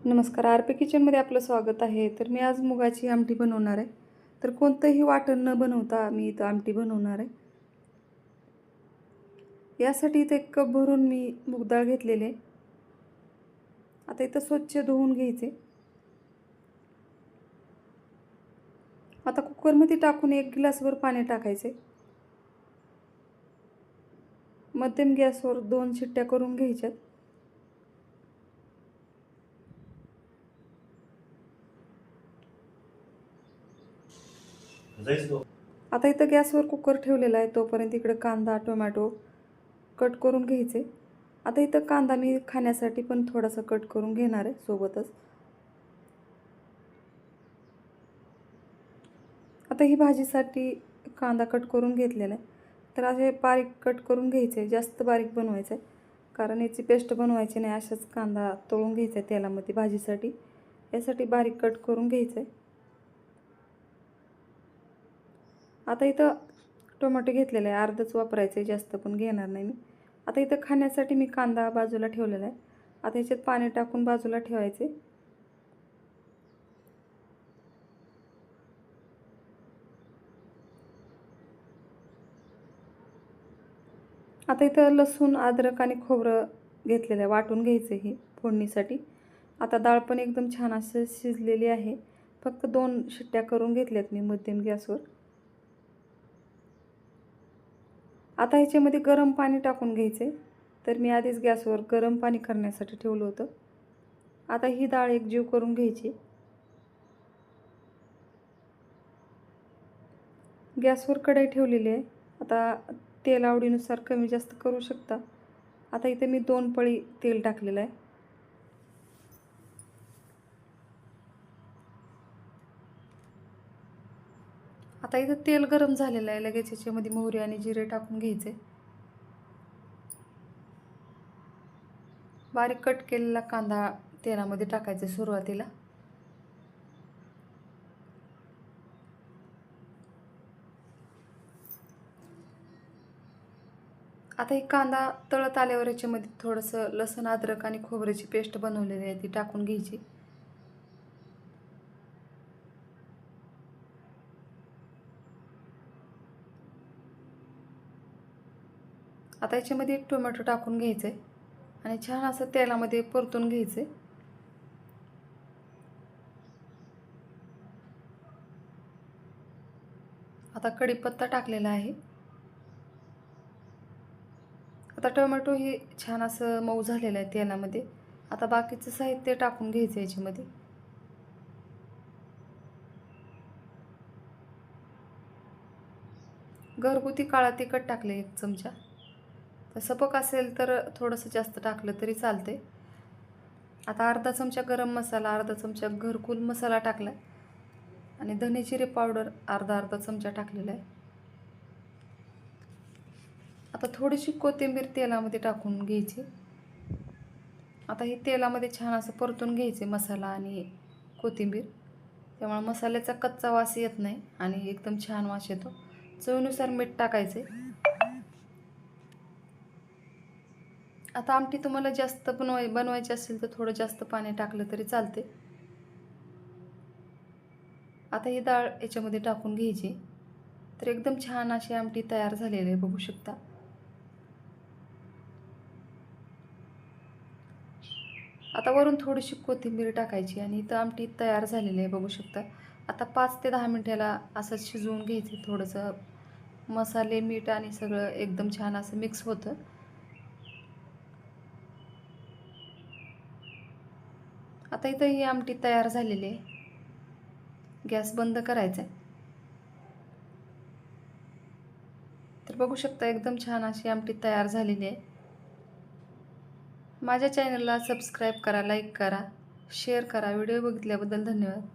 नमस्कार, आर-पी किचनमध्ये आपलं स्वागत आहे. तर मी आज मुगाची आमटी बनवणार आहे. तर कोणतंही वाटण न बनवता मी इथं आमटी बनवणार आहे. यासाठी इथे 1 कप भरून मी मूग डाळ घेतलेली आहे. आता इथं स्वच्छ धुवून घ्यायचे. आता कुकरमध्ये टाकून 1 ग्लासभर पाणी टाकायचे. मध्यम गॅसवर 2 शिट्ट्या करून घ्यायच्यात. आता इथं गॅसवर कुकर ठेवलेला आहे. तोपर्यंत इकडे कांदा, टोमॅटो कट करून घ्यायचे. आता इथं कांदा मी खाण्यासाठी पण थोडासा कट करून घेणार आहे सोबतच. आता ही भाजीसाठी कांदा कट करून घेतलेला आहे. तर असे बारीक कट करून घ्यायचे, जास्त बारीक बनवायचं आहे कारण याची पेस्ट बनवायची नाही. असाच कांदा तळून घ्यायचा आहे तेलामध्ये भाजीसाठी. यासाठी बारीक कट करून घ्यायचं आहे. आता इथं टोमॅटो घेतलेला आहे, अर्धच वापरायचं आहे, जास्त पण घेणार नाही मी. आता इथं खाण्यासाठी मी कांदा बाजूला ठेवलेला आहे. आता ह्याच्यात पाणी टाकून बाजूला ठेवायचे. आता इथं लसूण, अद्रक आणि खोबरं घेतलेलं आहे, वाटून घ्यायचं ही फोडणीसाठी. आता डाळ पण एकदम छान असं शिजलेली आहे. फक्त 2 शिट्ट्या करून घेतल्यात मी मध्यम गॅसवर. आता ह्याच्यामध्ये गरम पाणी टाकून घ्यायचे. तर मी आधीच गॅसवर गरम पाणी करण्यासाठी ठेवलं होतं. आता ही डाळ एकजीव करून घ्यायची. गॅसवर कढई ठेवलेली आहे. आता तेल आवडीनुसार कमी जास्त करू शकता. आता इथे मी 2 पळी तेल टाकलेलं आहे. आता इथं तेल गरम झालेलं आहे. लगेच याच्यामध्ये मोहरी आणि जिरे टाकून घ्यायचे. बारीक कट केलेला कांदा तेलामध्ये टाकायचा सुरुवातीला. आता ही कांदा तळत आल्यावर याच्यामध्ये थोडंसं लसूण, अद्रक आणि खोबऱ्याची पेस्ट बनवलेली आहे ती टाकून घ्यायची. आता याच्यामध्ये 1 टोमॅटो टाकून घ्यायचे आणि छान असं तेलामध्ये परतून घ्यायचे. आता कढीपत्ता टाकलेला आहे. आता टोमॅटो हे छान असं मऊ झालेलं आहे तेलामध्ये. आता बाकीचं साहित्य टाकून घ्यायचं याच्यामध्ये. घरगुती काळा तिखट टाकले 1 चमचा. तर सपक असेल तर थोडंसं जास्त टाकलं तरी चालते. आता अर्धा चमचा गरम मसाला, अर्धा चमचा घरकुल मसाला टाकला आणि धने जिरे पावडर अर्धा चमचा टाकलेला आहे. आता थोडीशी कोथिंबीर तेलामध्ये टाकून घ्यायची. आता हे तेलामध्ये छान असं परतून घ्यायचे मसाला आणि कोथिंबीर. त्यामुळे मसाल्याचा कच्चा वास येत नाही आणि एकदम छान वास येतो. चवीनुसार मीठ टाकायचे. आता आमटी तुम्हाला जास्त बनवायची असेल तर थोडं जास्त पाणी टाकलं तरी चालते. आता ही डाळ याच्यामध्ये टाकून घ्यायची. तर एकदम छान अशी आमटी तयार झालेली आहे, बघू शकता. आता वरून थोडीशी कोथिंबीर टाकायची आणि इथं आमटी तयार झालेली आहे, बघू शकता. आता 5 ते 10 मिनिटाला असं शिजवून घ्यायचं. थोडंसं मसाले, मीठ आणि सगळं एकदम छान असं मिक्स होतं. आता इथं ही आमटी तयार झालेली आहे. गॅस बंद करायचा आहे. तर बघू शकता एकदम छान अशी आमटी तयार झालेली आहे. माझ्या चॅनलला सबस्क्राईब करा, लाईक करा, शेअर करा. व्हिडिओ बघितल्याबद्दल धन्यवाद.